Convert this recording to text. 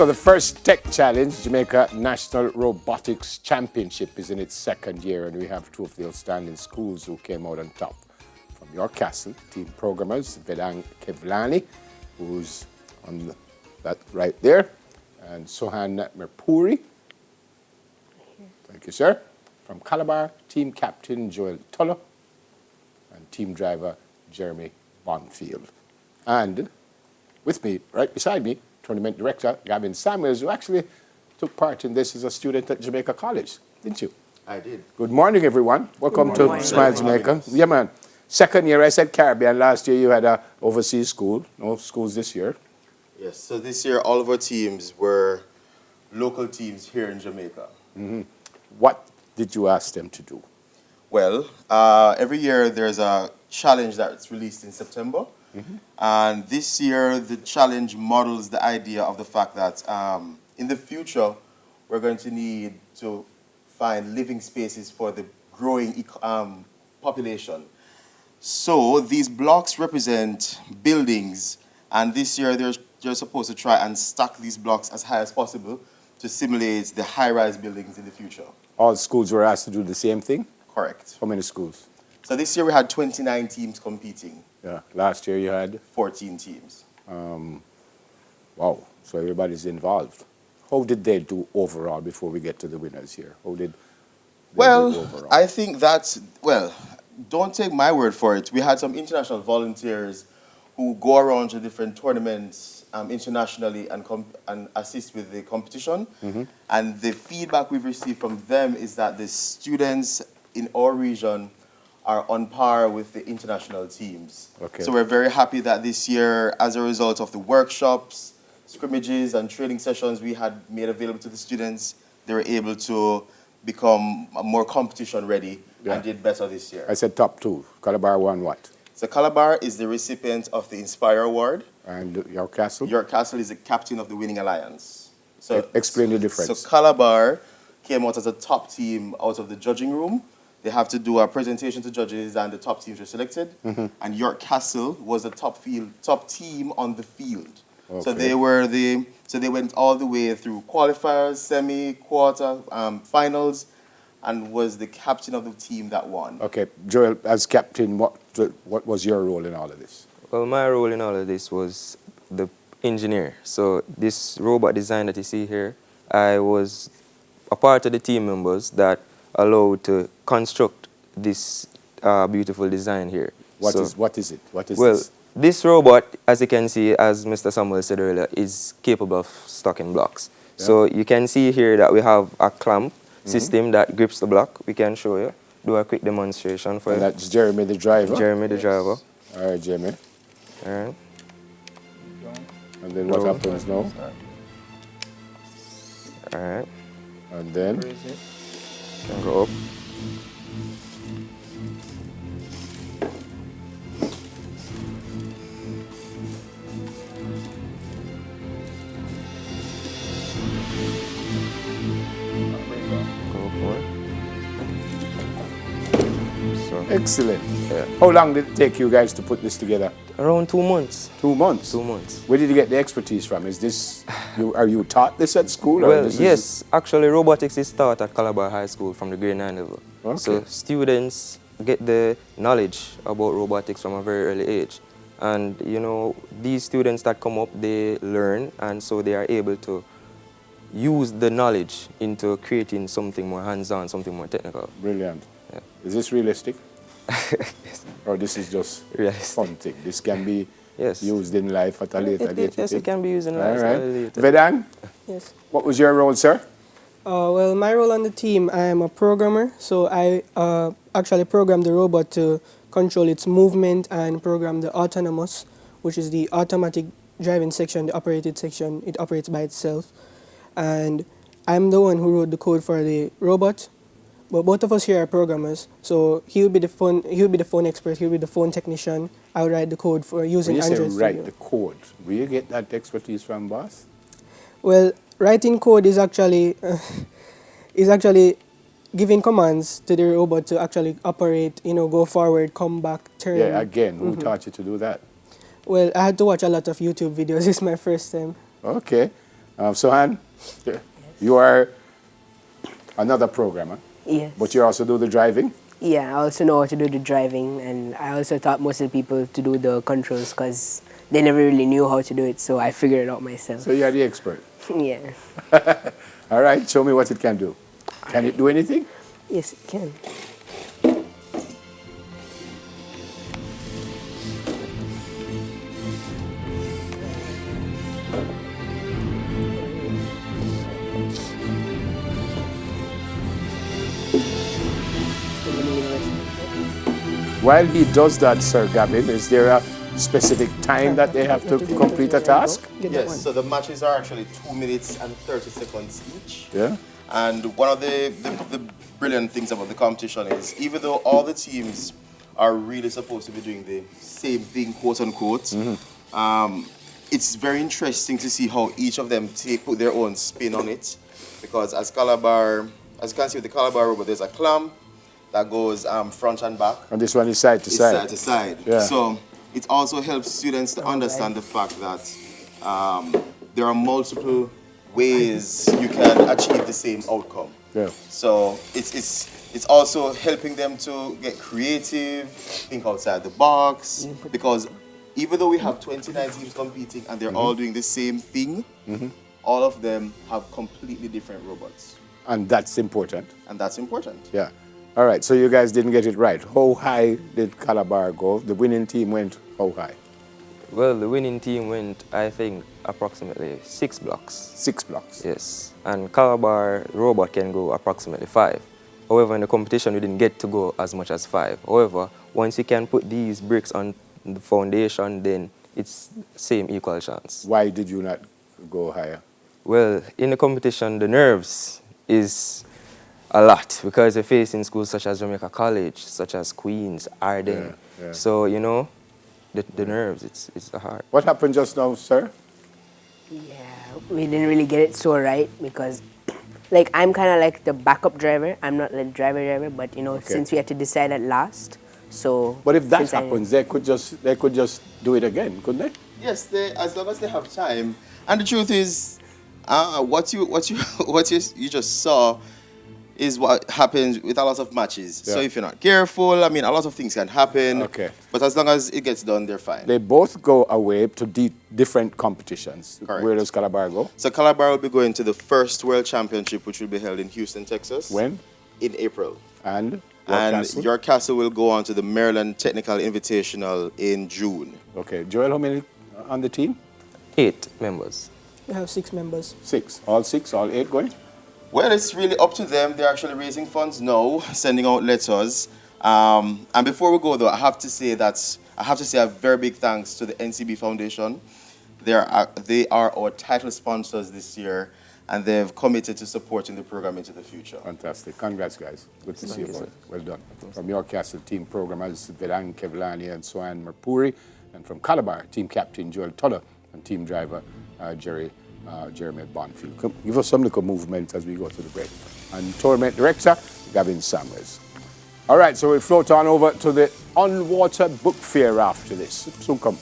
So the first Tech Challenge, Jamaica National Robotics Championship, is in its second year, and we have two of the outstanding schools who came out on top. From York Castle, team programmers, Vedang Kevlani, who's on that right there, and Sohan Merpuri. Thank you, sir. From Calabar, team captain Joel Tullo, and team driver Jeremy Bonfield. And with me, right beside me, tournament director Gavin Samuels, who actually took part in this as a student at Jamaica College, didn't you? I did. Good morning, everyone. Welcome to morning. Smile Jamaica. Yeah, man. Second year, I said Caribbean. Last year, you had a overseas school. No schools this year. Yes, so this year all of our teams were local teams here in Jamaica. What did you ask them to do? Well, every year there's a challenge that's released in September. And this year the challenge models the idea of the fact that in the future we're going to need to find living spaces for the growing population. So these blocks represent buildings, and this year they're supposed to try and stack these blocks as high as possible to simulate the high-rise buildings in the future. All schools were asked to do the same thing? Correct. How many schools? So this year we had 29 teams competing. Yeah. Last year you had? 14 teams. Wow. So everybody's involved. How did they do overall before we get to the winners here? How did they do overall? I think don't take my word for it. We had some international volunteers who go around to different tournaments internationally and assist with the competition. And the feedback we've received from them is that the students in our region are on par with the international teams. Okay. So we're very happy that this year, as a result of the workshops, scrimmages, and training sessions we had made available to the students, they were able to become more competition ready and did better this year. I said top two. Calabar won what? So Calabar is the recipient of the Inspire Award. And York Castle? York Castle is the captain of the winning alliance. So explain the difference. So Calabar came out as a top team out of the judging room. They have to do a presentation to judges, and the top teams were selected. And York Castle was the top team on the field. Okay. So they went all the way through qualifiers, semi, quarter, finals, and was the captain of the team that won. Okay, Joel, as captain, what was your role in all of this? Well, my role in all of this was the engineer. So this robot design that you see here, I was a part of the team members that allowed to construct this beautiful design here. What is it? Well, this robot, as you can see, as Mr. Samuel said earlier, is capable of stocking blocks. Yeah. So you can see here that we have a clamp system that grips the block. We can show you. Do a quick demonstration for you. That's Jeremy, the driver? Jeremy, the driver. All right, Jeremy. All right. And then what happens now? All right. And then? Can go up. Excellent. Yeah. How long did it take you guys to put this together? Around 2 months. 2 months? 2 months. Where did you get the expertise from? Is this, are you taught this at school? Well, yes. Actually, robotics is taught at Calabar High School from the grade 9 level. Okay. So students get the knowledge about robotics from a very early age. And, you know, these students that come up, they learn, and so they are able to use the knowledge into creating something more hands-on, something more technical. Brilliant. Yeah. Is this realistic? Yes. Or this is just realistic. Fun thing? This can be used in life at a later date? Yes, it can be used in life at a later. Vedang? Yes. What was your role, sir? Well, my role on the team, I am a programmer. So I actually programmed the robot to control its movement and program the autonomous, which is the automatic driving section, the operated section. It operates by itself. And I'm the one who wrote the code for the robot. But both of us here are programmers, so he would be the phone expert, he would be the phone technician. I would write the code for using Android Studio. When you say write the code, where you get that expertise from, boss? Well, writing code is actually giving commands to the robot to actually operate, you know, go forward, come back, turn. Yeah, again, who taught you to do that? Well, I had to watch a lot of YouTube videos. It's my first time. Okay. Sohan, you are another programmer, Yes. but you also do the driving? Yeah, I also know how to do the driving, and I also taught most of the people to do the controls because they never really knew how to do it, so I figured it out myself. So you are the expert. Yeah. All right, show me what it can do. Can it do anything? Yes, it can. While he does that, Sir Gavin, is there a specific time that they have to complete a task? Yes, so the matches are actually 2 minutes and 30 seconds each. Yeah. And one of the brilliant things about the competition is even though all the teams are really supposed to be doing the same thing, quote unquote, it's very interesting to see how each of them put their own spin on it. Because as you can see with the Calabar robot, there's a clamp that goes front and back. And this one is side to It's side. side to side. Yeah. So it also helps students to understand the fact that there are multiple ways you can achieve the same outcome. Yeah. So it's also helping them to get creative, think outside the box, because even though we have 29 teams competing and they're all doing the same thing, all of them have completely different robots. And that's important. And that's important. Yeah. All right, so you guys didn't get it right. How high did Calabar go? The winning team went how high? Well, the winning team went, I think, approximately 6 blocks. 6 blocks. Yes. And Calabar robot can go approximately 5. However, in the competition, we didn't get to go as much as 5. However, once you can put these bricks on the foundation, then it's same equal chance. Why did you not go higher? Well, in the competition, the nerves is a lot because you're facing schools such as Jamaica College, such as Queens, Arden. Yeah, yeah. So, you know, the nerves, it's hard. What happened just now, sir? Yeah, we didn't really get it so right because, like, I'm kind of like the backup driver. I'm not the driver, but you know, Okay. since we had to decide at last, so. But if that since I- happens, they could just do it again, couldn't they? Yes, as long as they have time. And the truth is, what you just saw is what happens with a lot of matches. Yeah. So if you're not careful, I mean, a lot of things can happen. Okay. But as long as it gets done, they're fine. They both go away to different competitions. Correct. Where does Calabar go? So Calabar will be going to the first World Championship, which will be held in Houston, Texas. When? In April. And? And Castle? your castle will go on to the Maryland Technical Invitational in June. Okay. Joel, how many on the team? 8 members. We have 6 members. 6. All 6, all 8 going? Well, it's really up to them. They're actually raising funds now, sending out letters. And before we go, though, I have to say a very big thanks to the NCB Foundation. They are our title sponsors this year, and they've committed to supporting the program into the future. Fantastic. Congrats, guys. Good to see you you, both. sir. Well done. From your castle, team programmers Vedang Kevlani and Swan Merpuri. And from Calabar, team captain Joel Toller and team driver Jeremy Bonfield. Come, give us some little movement as we go to the break. And tournament director, Gavin Samuels. All right, so we'll float on over to the on-water book fair after this. Soon come.